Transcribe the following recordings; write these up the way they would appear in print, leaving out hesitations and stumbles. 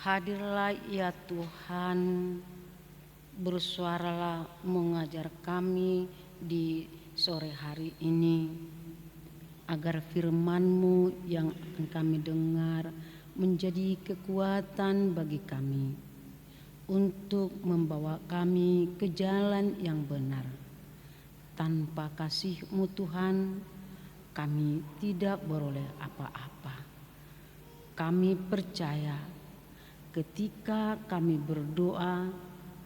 Hadirlah ya Tuhan, bersuaralah mengajar kami di sore hari ini, agar firman-Mu yang akan kami dengar menjadi kekuatan bagi kami untuk membawa kami ke jalan yang benar. Tanpa kasih-Mu Tuhan, kami tidak beroleh apa-apa. Kami percaya ketika kami berdoa,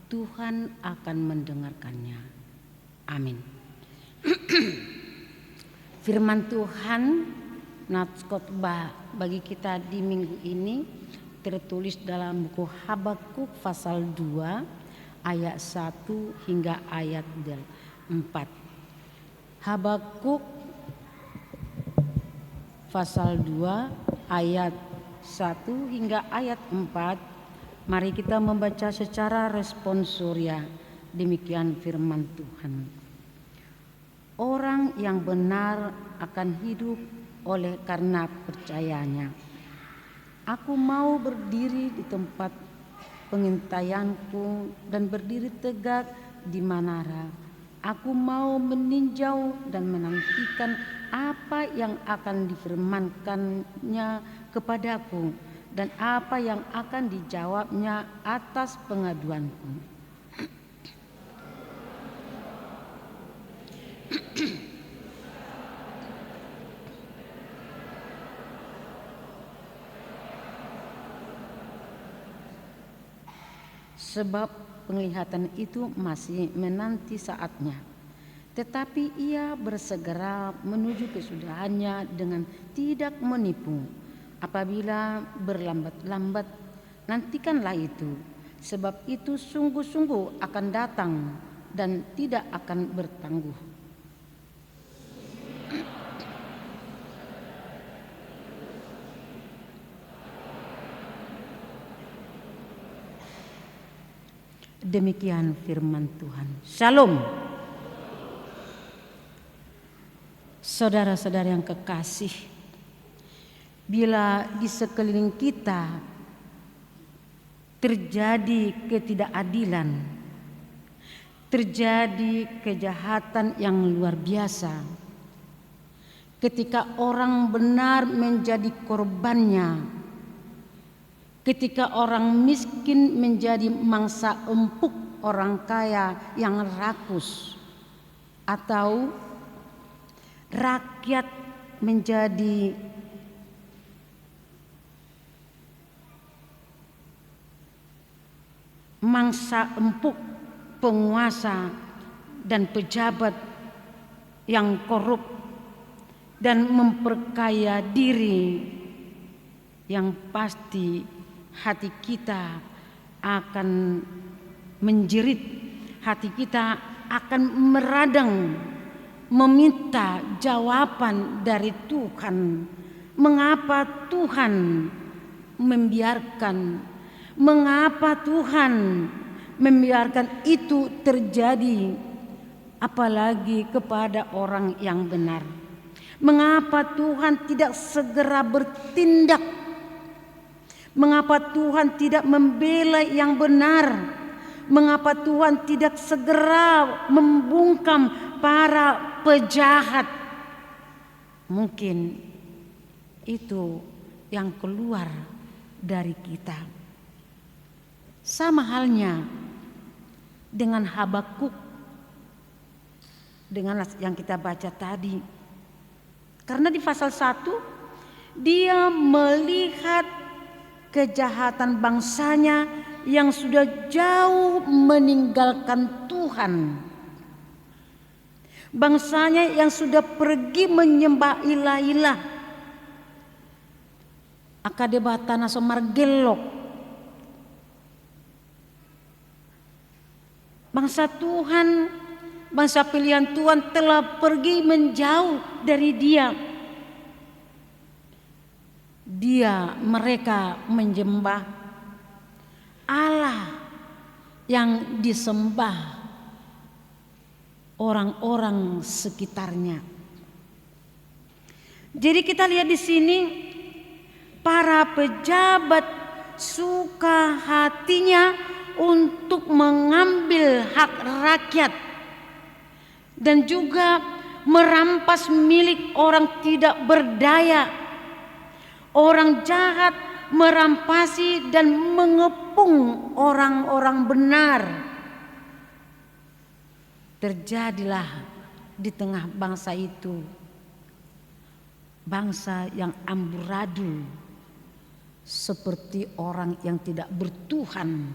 Tuhan akan mendengarkannya. Amin. Firman Tuhan, nats khotbah bagi kita di minggu ini tertulis dalam buku Habakuk pasal 2 ayat 1 hingga ayat 4. Habakuk pasal 2 ayat 1 hingga ayat 4. Mari kita membaca secara responsoria. Demikian firman Tuhan. Orang yang benar akan hidup oleh karena percayanya. Aku mau berdiri di tempat pengintaianku dan berdiri tegak di menara. Aku mau meninjau dan menantikan apa yang akan difirmankannya kepadaku dan apa yang akan dijawabnya atas pengaduanku. Sebab penglihatan itu masih menanti saatnya, tetapi ia bersegera menuju kesudahannya dengan tidak menipu. Apabila berlambat-lambat, nantikanlah itu, sebab itu sungguh-sungguh akan datang dan tidak akan bertangguh. Demikian firman Tuhan. Shalom. Saudara-saudara yang kekasih, bila di sekeliling kita terjadi ketidakadilan, terjadi kejahatan yang luar biasa, ketika orang benar menjadi korbannya, ketika orang miskin menjadi mangsa empuk orang kaya yang rakus, atau rakyat menjadi mangsa empuk penguasa dan pejabat yang korup dan memperkaya diri, yang pasti hati kita akan menjerit, hati kita akan meradang, meminta jawaban dari Tuhan. Mengapa Tuhan membiarkan? Mengapa Tuhan membiarkan itu terjadi, apalagi kepada orang yang benar? Mengapa Tuhan tidak segera bertindak? Mengapa Tuhan tidak membela yang benar? Mengapa Tuhan tidak segera membungkam para pejahat? Mungkin itu yang keluar dari kita. Sama halnya dengan Habakuk, dengan yang kita baca tadi. Karena di pasal 1 dia melihat kejahatan bangsanya yang sudah jauh meninggalkan Tuhan. Bangsanya yang sudah pergi menyembah ilah-ilah. Akadebatana somargelok. Bangsa Tuhan, bangsa pilihan Tuhan telah pergi menjauh dari Dia. Mereka menyembah Allah yang disembah orang-orang sekitarnya. Jadi kita lihat di sini para pejabat suka hatinya untuk mengambil hak rakyat dan juga merampas milik orang tidak berdaya. Orang jahat merampasi dan mengepung orang-orang benar. Terjadilah di tengah bangsa itu bangsa yang amburadul, seperti orang yang tidak bertuhan.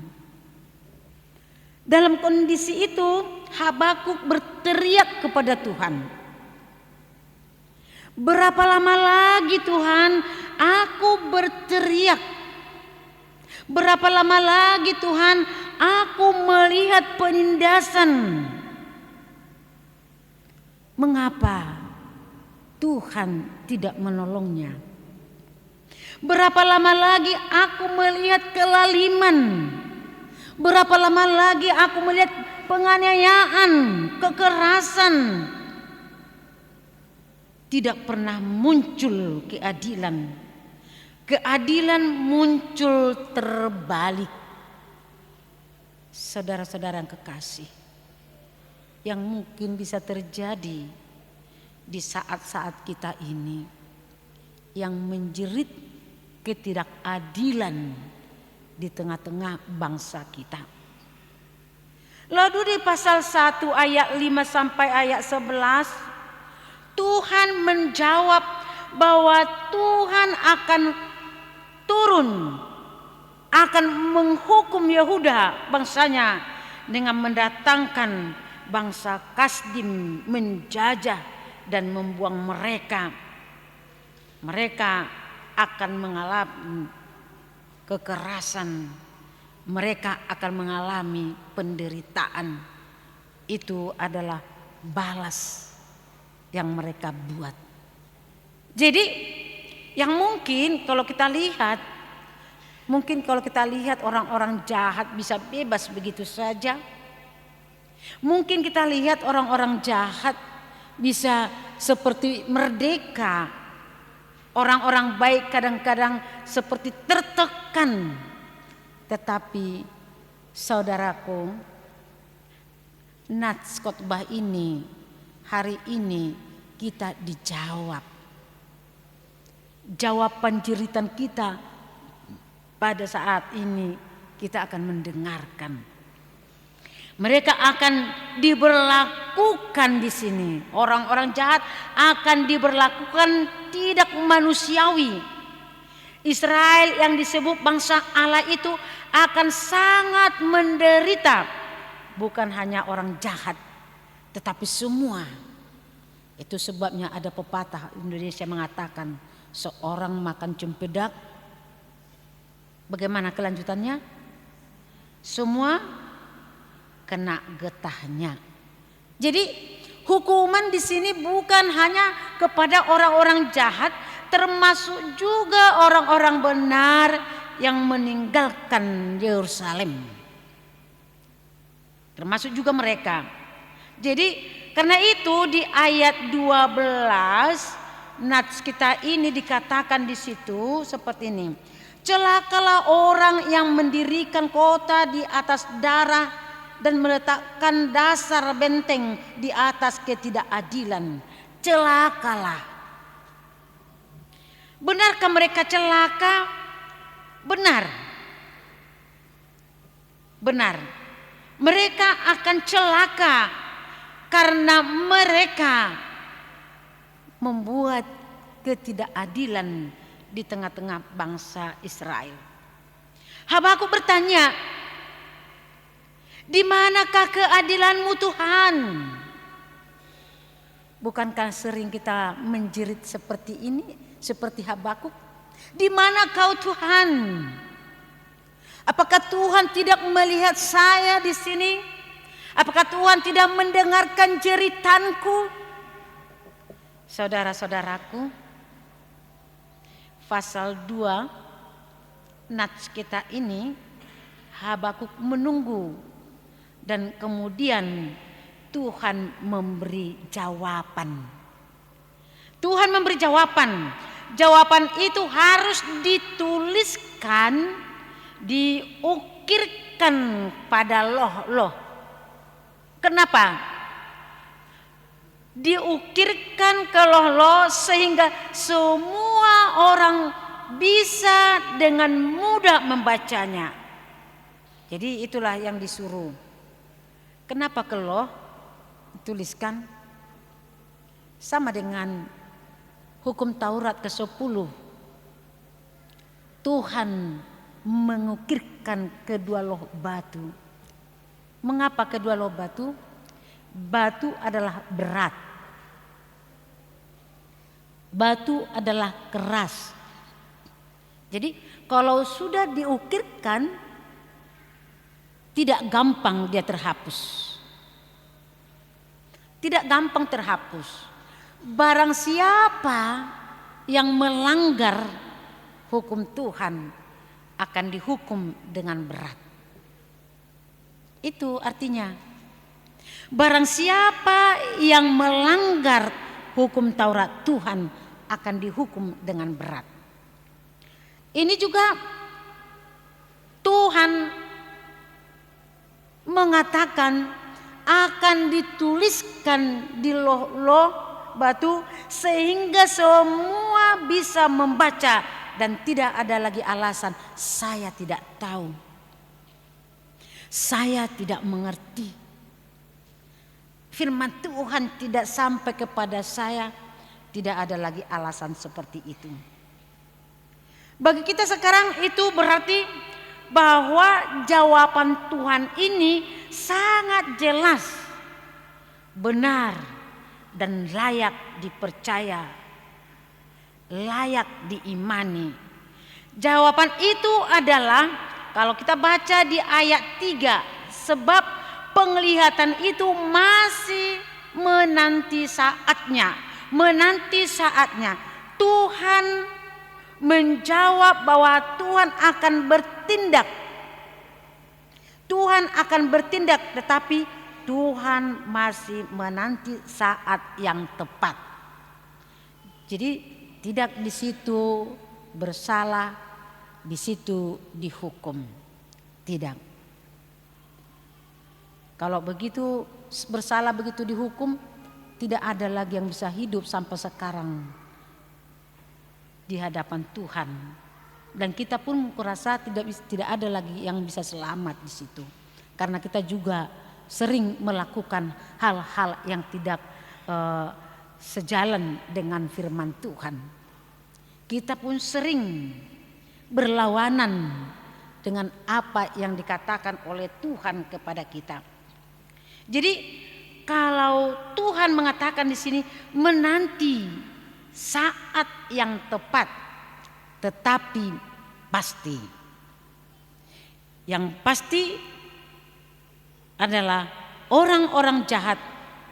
Dalam kondisi itu Habakuk berteriak kepada Tuhan, berapa lama lagi Tuhan aku berteriak? Berapa lama lagi Tuhan aku melihat penindasan? Mengapa Tuhan tidak menolongnya? Berapa lama lagi aku melihat kelaliman? Berapa lama lagi aku melihat penganiayaan, kekerasan? Tidak pernah muncul keadilan. Keadilan muncul terbalik. Saudara-saudara yang kekasih, yang mungkin bisa terjadi di saat-saat kita ini, yang menjerit ketidakadilan di tengah-tengah bangsa kita. Lalu di pasal 1 ayat 5 sampai ayat 11, Tuhan menjawab bahwa Tuhan akan turun, akan menghukum Yehuda bangsanya dengan mendatangkan bangsa Kasdim menjajah dan membuang mereka. Mereka akan mengalami kekerasan, mereka akan mengalami penderitaan. Itu adalah balas yang mereka buat. Jadi yang mungkin kalau kita lihat orang-orang jahat bisa bebas begitu saja. Mungkin kita lihat orang-orang jahat bisa seperti merdeka. Orang-orang baik kadang-kadang seperti tertekan. Tetapi saudaraku, nats khotbah ini hari ini kita dijawab. Jawaban jeritan kita pada saat ini kita akan mendengarkan. Mereka akan diberlakukan di sini. Orang-orang jahat akan diberlakukan tidak manusiawi. Israel yang disebut bangsa Allah itu akan sangat menderita. Bukan hanya orang jahat, tetapi semua. Itu sebabnya ada pepatah Indonesia mengatakan, seorang makan cempedak, bagaimana kelanjutannya? Semua kena getahnya. Jadi hukuman di sini bukan hanya kepada orang-orang jahat, termasuk juga orang-orang benar yang meninggalkan Yerusalem. Termasuk juga mereka. Jadi karena itu di ayat 12 nats kita ini dikatakan di situ seperti ini. Celakalah orang yang mendirikan kota di atas darah dan meletakkan dasar benteng di atas ketidakadilan. Celakalah. Benarkah mereka celaka? Benar. Benar. Mereka akan celaka karena mereka membuat ketidakadilan di tengah-tengah bangsa Israel. Habakuk bertanya, di manakah keadilanmu Tuhan? Bukankah sering kita menjerit seperti ini, seperti Habakuk? Di mana kau Tuhan? Apakah Tuhan tidak melihat saya di sini? Apakah Tuhan tidak mendengarkan jeritanku? Saudara-saudaraku, pasal 2 nats kita ini, Habakuk menunggu. Dan kemudian Tuhan memberi jawaban. Tuhan memberi jawaban. Jawaban itu harus dituliskan diukirkan pada loh-loh. Kenapa? Diukirkan ke loh-loh sehingga semua orang bisa dengan mudah membacanya. Jadi itulah yang disuruh. Kenapa ke loh? Tuliskan sama dengan hukum Taurat ke-10. Tuhan mengukirkan kedua loh batu. Mengapa kedua loh batu? Batu adalah berat. Batu adalah keras. Jadi kalau sudah diukirkan, tidak gampang dia terhapus. Tidak gampang terhapus. Barang siapa yang melanggar hukum Tuhan akan dihukum dengan berat. Itu artinya barang siapa yang melanggar hukum Taurat Tuhan akan dihukum dengan berat. Ini juga Tuhan mengatakan akan dituliskan di loh-loh batu sehingga semua bisa membaca dan tidak ada lagi alasan saya tidak tahu, saya tidak mengerti, firman Tuhan tidak sampai kepada saya. Tidak ada lagi alasan seperti itu. Bagi kita sekarang itu berarti bahwa jawaban Tuhan ini sangat jelas, benar, dan layak dipercaya, layak diimani. Jawaban itu adalah kalau kita baca di ayat 3, sebab penglihatan itu masih menanti saatnya. Menanti saatnya. Tuhan menjawab bahwa Tuhan akan bertindak. Tuhan akan bertindak, tetapi Tuhan masih menanti saat yang tepat. Jadi tidak di situ bersalah, di situ dihukum. Tidak. Kalau begitu bersalah, begitu dihukum, tidak ada lagi yang bisa hidup sampai sekarang di hadapan Tuhan. Dan kita pun kurasa tidak ada lagi yang bisa selamat di situ. Karena kita juga sering melakukan hal-hal yang tidak sejalan dengan firman Tuhan. Kita pun sering berlawanan dengan apa yang dikatakan oleh Tuhan kepada kita. Jadi kalau Tuhan mengatakan di sini menanti saat yang tepat, tetapi pasti. Yang pasti adalah orang-orang jahat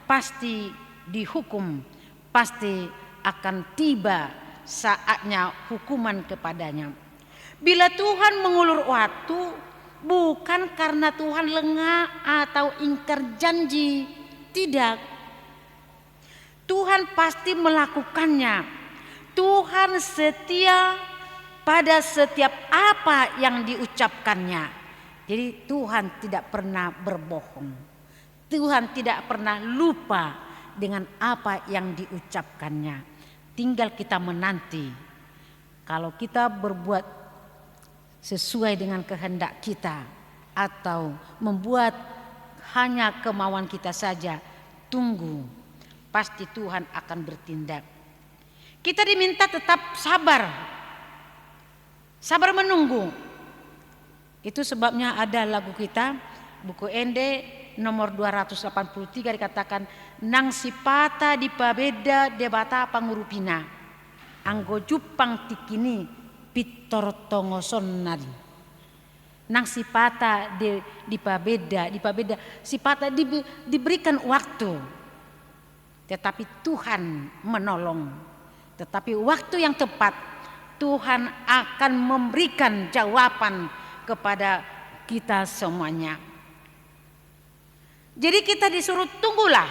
pasti dihukum, pasti akan tiba saatnya hukuman kepadanya. Bila Tuhan mengulur waktu, bukan karena Tuhan lengah atau ingkar janji. Tidak. Tuhan pasti melakukannya. Tuhan setia pada setiap apa yang diucapkannya. Jadi Tuhan tidak pernah berbohong. Tuhan tidak pernah lupa dengan apa yang diucapkannya. Tinggal kita menanti. Kalau kita berbuat sesuai dengan kehendak kita atau membuat hanya kemauan kita saja, tunggu, pasti Tuhan akan bertindak. Kita diminta tetap sabar, sabar menunggu. Itu sebabnya ada lagu kita, buku Ende nomor 283 dikatakan, nang sipata di pabeda debata pangurupina, anggo jupang tikini pitor tongosonari. Nang sipata di pabeda sipata diberikan waktu, tetapi Tuhan menolong. Tetapi waktu yang tepat Tuhan akan memberikan jawaban kepada kita semuanya. Jadi kita disuruh tunggulah,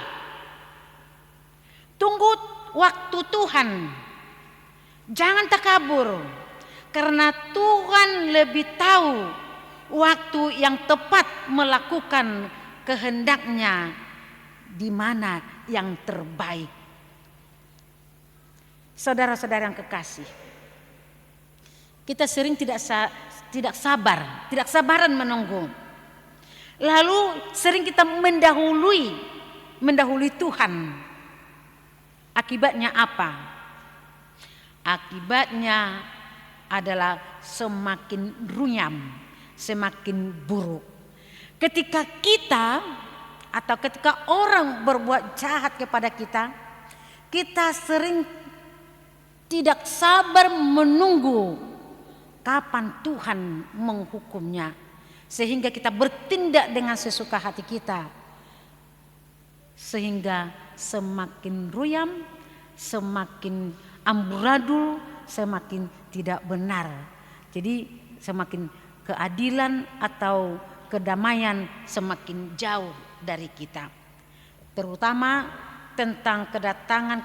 tunggu waktu Tuhan, jangan takabur, karena Tuhan lebih tahu waktu yang tepat melakukan kehendaknya, di mana yang terbaik. Saudara-saudara yang kekasih, kita sering tidak sabaran menunggu. Lalu sering kita mendahului Tuhan. Akibatnya apa? Akibatnya adalah semakin runyam, semakin buruk. Ketika orang berbuat jahat kepada kita, kita sering tidak sabar menunggu kapan Tuhan menghukumnya, sehingga kita bertindak dengan sesuka hati kita, sehingga semakin ruyam, semakin amburadul, semakin tidak benar. Jadi semakin keadilan atau kedamaian semakin jauh dari kita. Terutama tentang kedatangan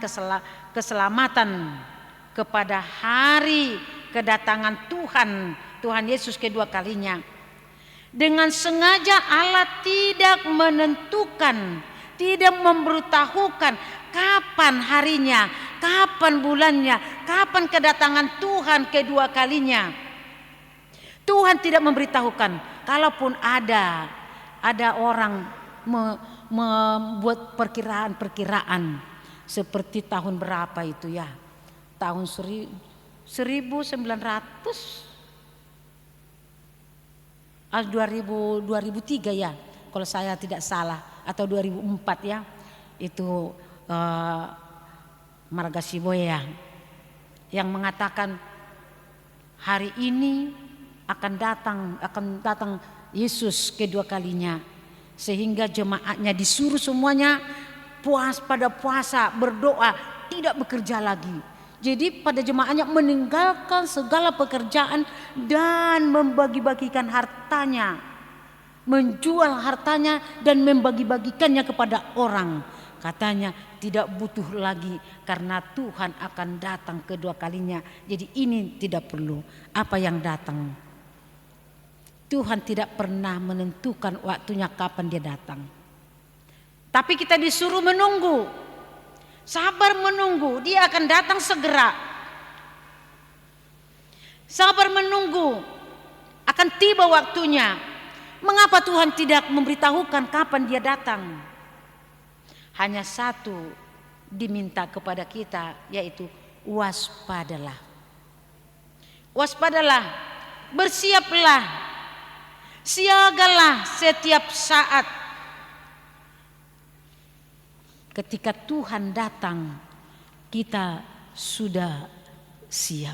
keselamatan kepada hari kedatangan Tuhan Yesus kedua kalinya. Dengan sengaja Allah tidak menentukan, tidak memberitahukan kapan harinya, kapan bulannya, kapan kedatangan Tuhan kedua kalinya. Tuhan tidak memberitahukan. Kalaupun ada orang membuat perkiraan seperti tahun berapa itu ya, tahun 2003 ya, kalau saya tidak salah, atau 2004 ya, itu Marga Siboya yang mengatakan hari ini akan datang Yesus kedua kalinya, sehingga jemaatnya disuruh semuanya pada puasa, berdoa, tidak bekerja lagi. Jadi pada jemaatnya meninggalkan segala pekerjaan dan membagi-bagikan hartanya, menjual hartanya dan membagi-bagikannya kepada orang. Katanya tidak butuh lagi karena Tuhan akan datang kedua kalinya. Jadi ini tidak perlu. Apa yang datang? Tuhan tidak pernah menentukan waktunya kapan dia datang. Tapi kita disuruh menunggu. Sabar menunggu, dia akan datang segera. Sabar menunggu, akan tiba waktunya. Mengapa Tuhan tidak memberitahukan kapan dia datang? Hanya satu diminta kepada kita, yaitu waspadalah. Waspadalah, bersiaplah, siagalah setiap saat. Ketika Tuhan datang, kita sudah siap.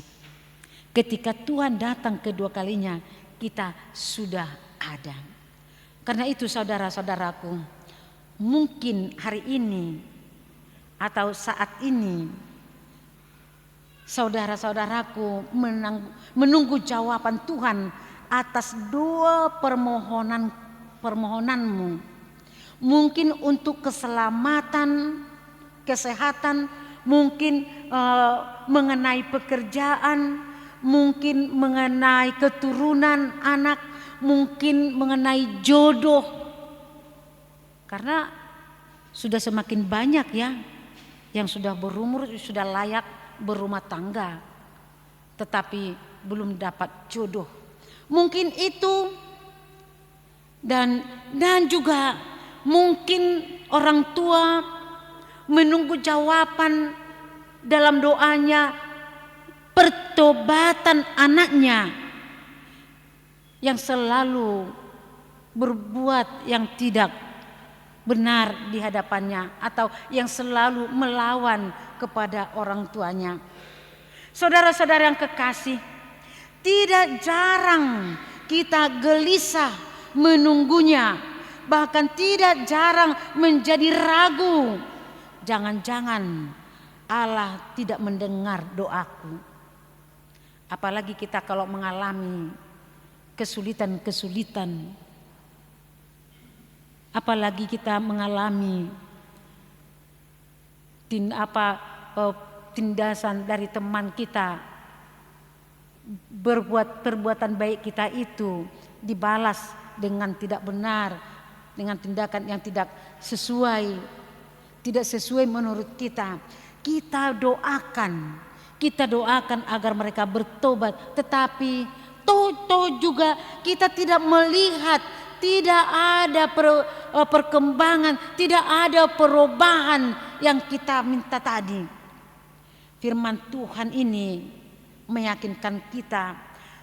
Ketika Tuhan datang kedua kalinya, kita sudah ada. Karena itu saudara-saudaraku, mungkin hari ini atau saat ini saudara-saudaraku menunggu jawaban Tuhan atas dua permohonanmu. Mungkin untuk keselamatan, kesehatan, mungkin mengenai pekerjaan, mungkin mengenai keturunan anak, mungkin mengenai jodoh. Karena sudah semakin banyak ya yang sudah berumur, sudah layak berumah tangga, tetapi belum dapat jodoh. Mungkin itu dan juga mungkin orang tua menunggu jawaban dalam doanya pertobatan anaknya yang selalu berbuat yang tidak benar di hadapannya atau yang selalu melawan kepada orang tuanya. Saudara-saudara yang kekasih, tidak jarang kita gelisah menunggunya. Bahkan tidak jarang menjadi ragu. Jangan-jangan Allah tidak mendengar doaku. Apalagi kita kalau mengalami kesulitan-kesulitan. Apalagi kita mengalami tindasan dari teman kita, berbuat perbuatan baik kita itu dibalas dengan tidak benar, dengan tindakan yang tidak sesuai menurut kita. Kita doakan agar mereka bertobat, tetapi toh juga kita tidak melihat, tidak ada perkembangan, tidak ada perubahan yang kita minta tadi. Firman Tuhan ini meyakinkan kita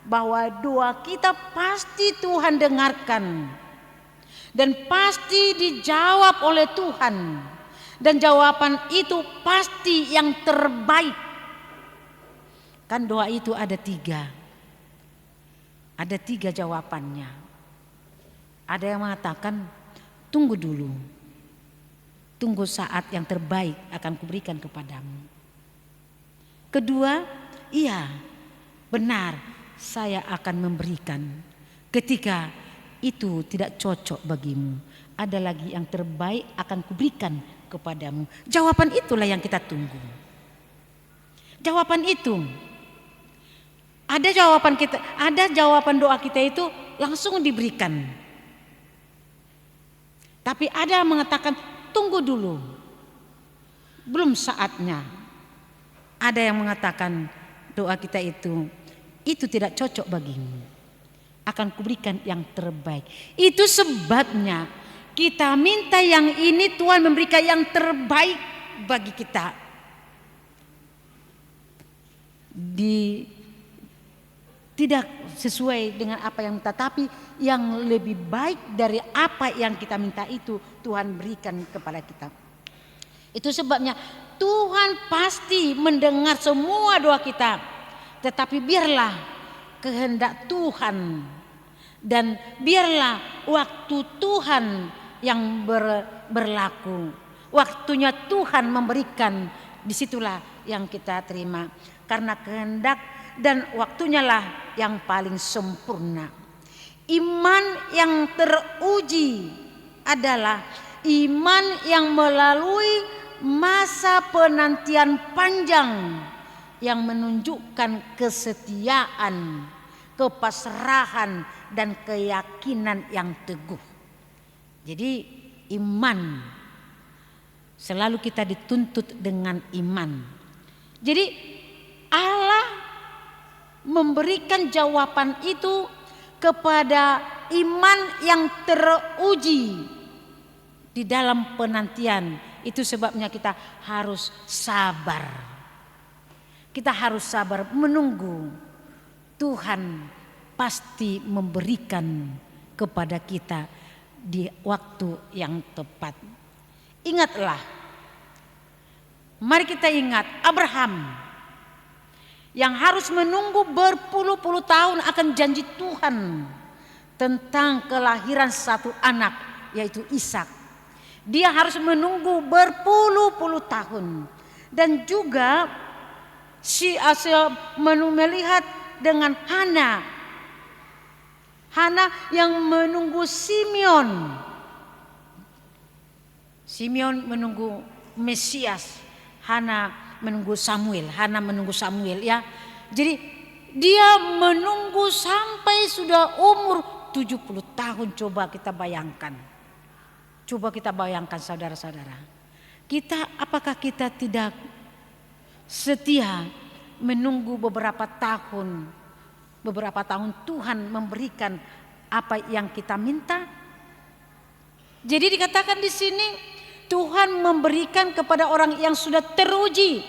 bahwa doa kita pasti Tuhan dengarkan dan pasti dijawab oleh Tuhan, dan jawaban itu pasti yang terbaik. Kan doa itu ada tiga jawabannya. Ada yang mengatakan tunggu dulu, tunggu saat yang terbaik akan kuberikan kepadamu. Kedua, iya benar, saya akan memberikan ketika itu tidak cocok bagimu. Ada lagi yang terbaik akan kuberikan kepadamu. Jawaban itulah yang kita tunggu. Jawaban itu. Ada jawaban doa kita itu langsung diberikan. Tapi ada yang mengatakan tunggu dulu, belum saatnya. Ada yang mengatakan doa kita itu tidak cocok bagimu, akan kuberikan yang terbaik. Itu sebabnya kita minta yang ini, Tuhan memberikan yang terbaik bagi kita. Tidak sesuai dengan apa yang minta, tapi yang lebih baik dari apa yang kita minta itu Tuhan berikan kepada kita. Itu sebabnya Tuhan pasti mendengar semua doa kita, tetapi biarlah kehendak Tuhan dan biarlah waktu Tuhan yang berlaku. Waktunya Tuhan memberikan, disitulah yang kita terima, karena kehendak dan waktunya lah yang paling sempurna. Iman yang teruji adalah iman yang melalui masa penantian panjang yang menunjukkan kesetiaan, kepasrahan dan keyakinan yang teguh. Jadi iman, selalu kita dituntut dengan iman. Jadi Allah memberikan jawaban itu kepada iman yang teruji di dalam penantian. Itu sebabnya kita harus sabar. Kita harus sabar menunggu. Tuhan pasti memberikan kepada kita di waktu yang tepat. Ingatlah, mari kita ingat Abraham yang harus menunggu berpuluh-puluh tahun akan janji Tuhan tentang kelahiran satu anak, yaitu Ishak. Dia harus menunggu berpuluh-puluh tahun. Dan juga melihat dengan Hana yang menunggu Simeon. Simeon menunggu Mesias, Hana menunggu Samuel ya. Jadi dia menunggu sampai sudah umur 70 tahun. Coba kita bayangkan saudara-saudara. Apakah kita tidak setia menunggu beberapa tahun Tuhan memberikan apa yang kita minta? Jadi dikatakan di sini Tuhan memberikan kepada orang yang sudah teruji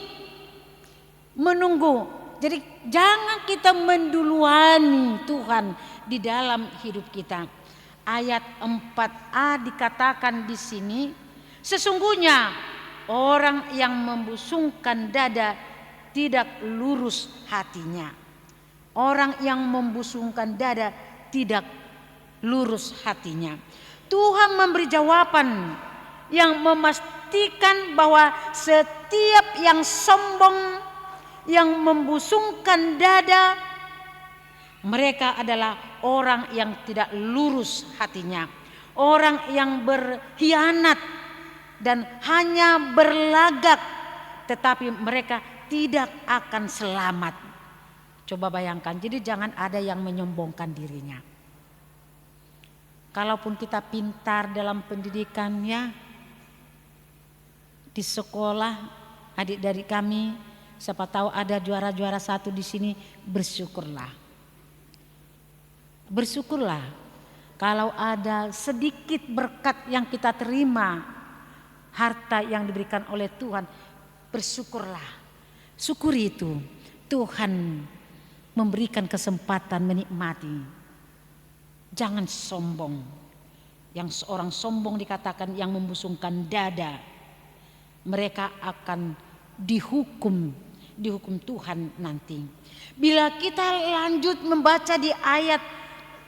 menunggu. Jadi jangan kita menduluani Tuhan di dalam hidup kita. Ayat 4a dikatakan di sini, sesungguhnya orang yang membusungkan dada tidak lurus hatinya. Orang yang membusungkan dada tidak lurus hatinya. Tuhan memberi jawaban yang memastikan bahwa setiap yang sombong, yang membusungkan dada, mereka adalah orang yang tidak lurus hatinya, orang yang berkhianat dan hanya berlagak, tetapi mereka tidak akan selamat. Coba bayangkan, jadi jangan ada yang menyombongkan dirinya. Kalaupun kita pintar dalam pendidikannya, di sekolah, adik dari kami, siapa tahu ada juara-juara 1 di sini, bersyukurlah. Bersyukurlah kalau ada sedikit berkat yang kita terima, harta yang diberikan oleh Tuhan, bersyukurlah. Syukuri itu, Tuhan memberikan kesempatan menikmati. Jangan sombong. Yang seorang sombong dikatakan yang membusungkan dada. Mereka akan dihukum Tuhan nanti. Bila kita lanjut membaca di ayat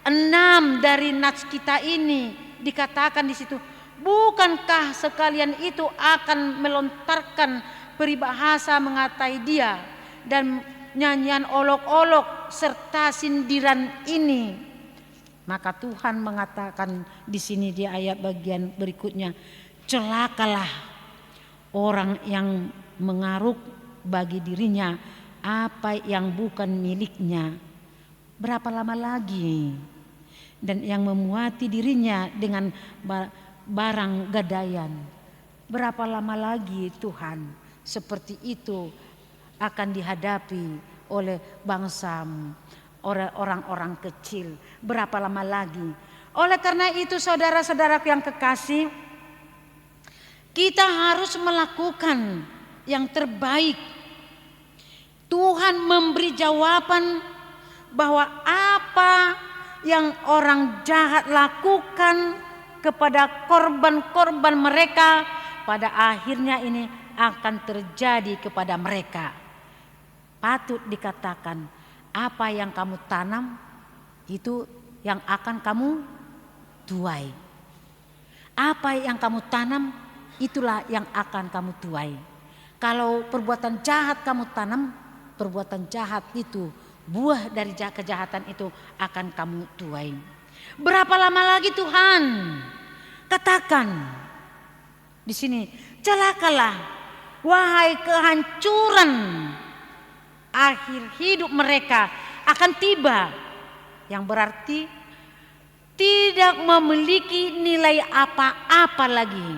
6 dari nats kita ini, dikatakan di situ, bukankah sekalian itu akan melontarkan peribahasa mengatai dia dan nyanyian olok-olok serta sindiran ini? Maka Tuhan mengatakan di sini di ayat bagian berikutnya, celakalah orang yang mengaruk bagi dirinya apa yang bukan miliknya. Berapa lama lagi? Dan yang memuati dirinya dengan barang gadaian. Berapa lama lagi Tuhan seperti itu akan dihadapi oleh bangsamu, orang-orang kecil. Berapa lama lagi? Oleh karena itu saudara-saudaraku yang kekasih, kita harus melakukan yang terbaik. Tuhan memberi jawaban bahwa apa yang orang jahat lakukan kepada korban-korban mereka, pada akhirnya ini akan terjadi kepada mereka. Patut dikatakan, apa yang kamu tanam itu yang akan kamu tuai. Apa yang kamu tanam itulah yang akan kamu tuai. Kalau perbuatan jahat kamu tanam, perbuatan jahat itu, buah dari kejahatan itu akan kamu tuai. Berapa lama lagi Tuhan? Katakan di sini, celakalah wahai kehancuran, akhir hidup mereka akan tiba, yang berarti tidak memiliki nilai apa-apa lagi.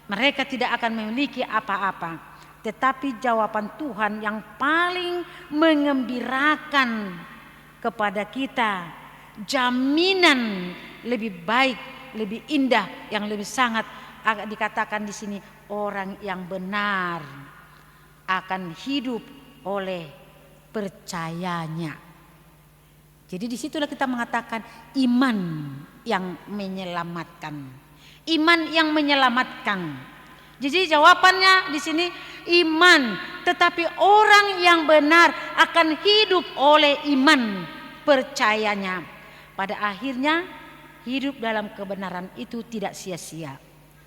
Mereka tidak akan memiliki apa-apa. Tetapi jawaban Tuhan yang paling mengembirakan kepada kita, jaminan lebih baik, lebih indah, yang lebih sangat, dikatakan di sini, orang yang benar akan hidup oleh percayanya. Jadi disitulah kita mengatakan iman yang menyelamatkan. Iman yang menyelamatkan. Jadi jawabannya di sini iman, tetapi orang yang benar akan hidup oleh iman percayanya. Pada akhirnya hidup dalam kebenaran itu tidak sia-sia.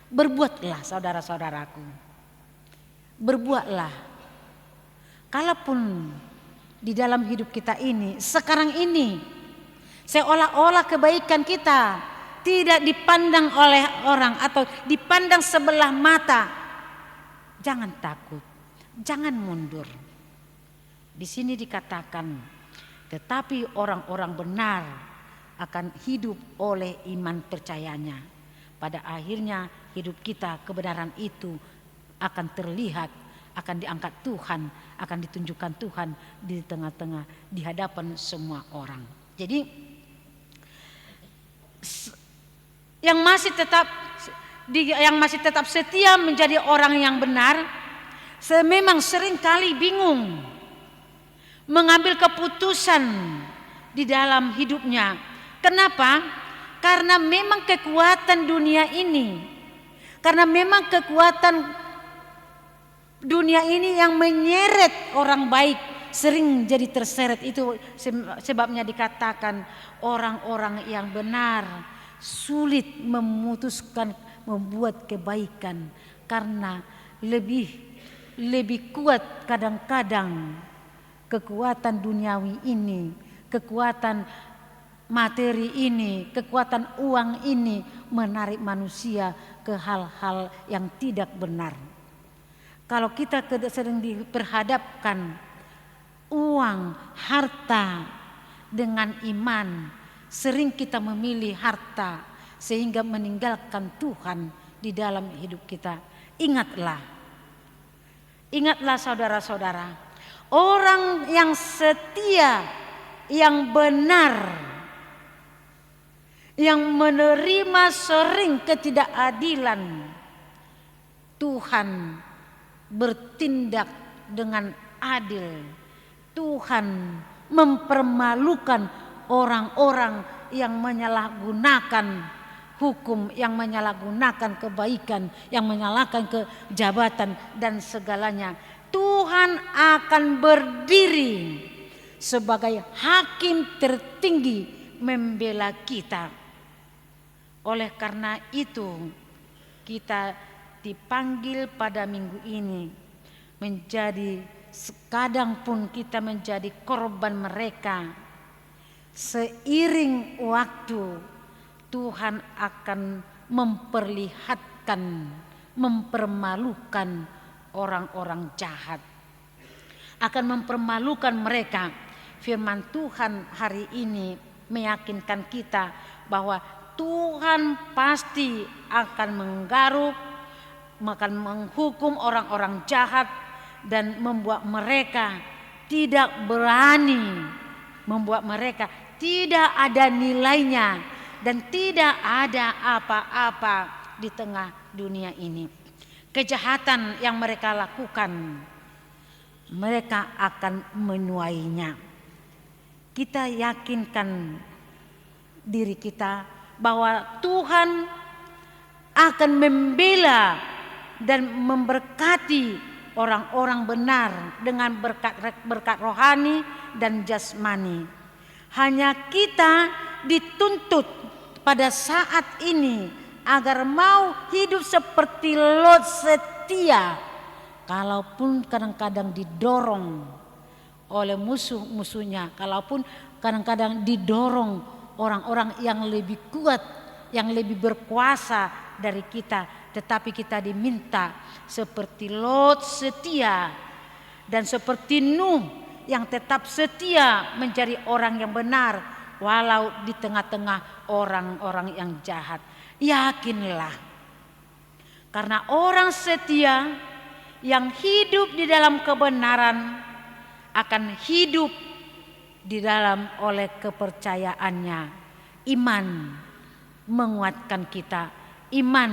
Berbuatlah saudara-saudaraku. Berbuatlah. Kalaupun di dalam hidup kita ini, sekarang ini, seolah-olah kebaikan kita tidak dipandang oleh orang atau dipandang sebelah mata, jangan takut, jangan mundur. Di sini dikatakan, tetapi orang-orang benar akan hidup oleh iman percayanya. Pada akhirnya hidup kita, kebenaran itu akan terlihat, akan diangkat Tuhan, akan ditunjukkan Tuhan di tengah-tengah, di hadapan semua orang. Jadi yang masih tetap setia menjadi orang yang benar, memang seringkali bingung mengambil keputusan di dalam hidupnya. Kenapa? Karena memang kekuatan dunia ini, karena memang kekuatan dunia ini yang menyeret orang baik sering jadi terseret. Itu sebabnya dikatakan orang-orang yang benar sulit memutuskan membuat kebaikan, karena lebih kuat kadang-kadang kekuatan duniawi ini, kekuatan materi ini, kekuatan uang ini menarik manusia ke hal-hal yang tidak benar. Kalau kita sering diperhadapkan uang, harta dengan iman, sering kita memilih harta. sehingga meninggalkan Tuhan di dalam hidup kita. Ingatlah saudara-saudara, orang yang setia, yang benar, yang menerima sering ketidakadilan, Tuhan bertindak dengan adil. Tuhan mempermalukan orang-orang yang menyalahgunakan hukum, yang menyalahgunakan kebaikan, yang menyalahkan kejabatan dan segalanya. Tuhan akan berdiri sebagai hakim tertinggi membela kita. Oleh karena itu kita dipanggil pada minggu ini menjadi, kadang pun kita menjadi korban mereka. Seiring waktu Tuhan akan memperlihatkan, mempermalukan orang-orang jahat, akan mempermalukan mereka. Firman Tuhan hari ini meyakinkan kita bahwa Tuhan pasti akan menggaruk, akan menghukum orang-orang jahat dan membuat mereka tidak berani, membuat mereka tidak ada nilainya dan tidak ada apa-apa di tengah dunia ini. Kejahatan yang mereka lakukan, mereka akan menuainya. Kita yakinkan diri kita bahwa Tuhan akan membela dan memberkati orang-orang benar dengan berkat rohani dan jasmani. Hanya kita dituntut pada saat ini agar mau hidup seperti Lot, setia, kalaupun kadang-kadang didorong oleh musuh-musuhnya, kalaupun kadang-kadang didorong orang-orang yang lebih kuat, yang lebih berkuasa dari kita, tetapi kita diminta seperti Lot setia, dan seperti Nuh yang tetap setia menjadi orang yang benar walau di tengah-tengah orang-orang yang jahat. Yakinlah, karena orang setia yang hidup di dalam kebenaran akan hidup di dalam oleh kepercayaannya. Iman menguatkan kita, iman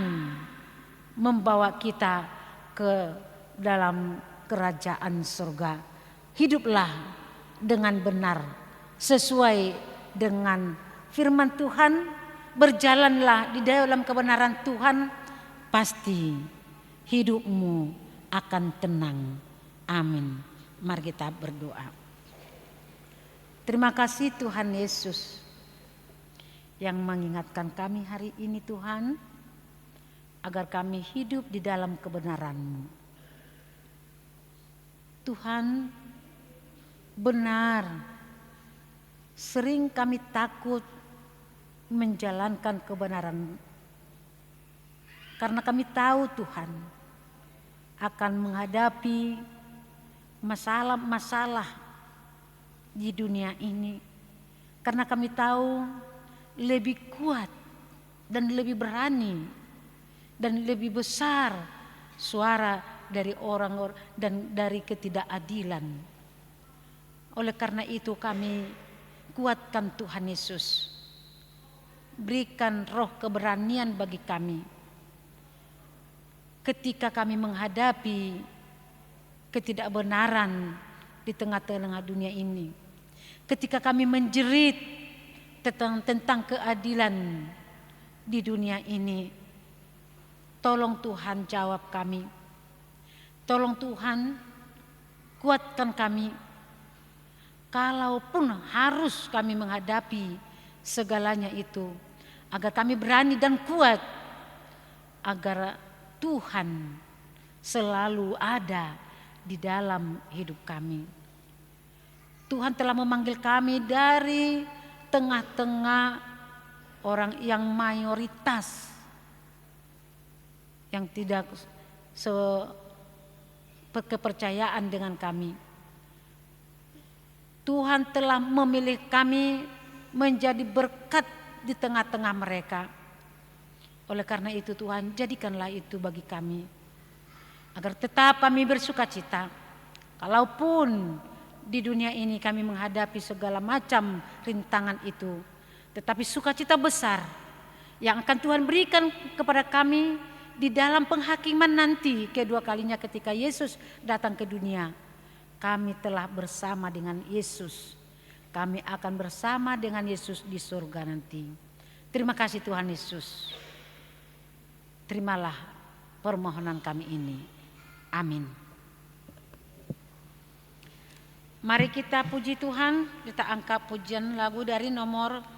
membawa kita ke dalam kerajaan surga. Hiduplah dengan benar sesuai dengan firman Tuhan, berjalanlah di dalam kebenaran Tuhan, pasti hidupmu akan tenang. Amin. Mari kita berdoa. Terima kasih Tuhan Yesus yang mengingatkan kami hari ini Tuhan, agar kami hidup di dalam kebenaran-Mu. Tuhan, benar, sering kami takut menjalankan kebenaran, karena kami tahu Tuhan akan menghadapi masalah-masalah di dunia ini, karena kami tahu lebih kuat dan lebih berani dan lebih besar suara dari orang dan dari ketidakadilan. Oleh karena itu kami kuatkan Tuhan Yesus, berikan roh keberanian bagi kami ketika kami menghadapi ketidakbenaran di tengah-tengah dunia ini, ketika kami menjerit tentang keadilan di dunia ini. Tolong Tuhan jawab kami, tolong Tuhan kuatkan kami, kalaupun harus kami menghadapi segalanya itu, agar kami berani dan kuat, agar Tuhan selalu ada di dalam hidup kami. Tuhan telah memanggil kami dari tengah-tengah orang yang mayoritas, yang tidak sekepercayaan dengan kami. Tuhan telah memilih kami menjadi berkat di tengah-tengah mereka. Oleh karena itu Tuhan, jadikanlah itu bagi kami, agar tetap kami bersuka cita. Kalaupun di dunia ini kami menghadapi segala macam rintangan itu, tetapi sukacita besar yang akan Tuhan berikan kepada kami di dalam penghakiman nanti kedua kalinya ketika Yesus datang ke dunia. Kami telah bersama dengan Yesus. Kami akan bersama dengan Yesus di surga nanti. Terima kasih Tuhan Yesus. Terimalah permohonan kami ini. Amin. Mari kita puji Tuhan. Kita angkat pujian lagu dari nomor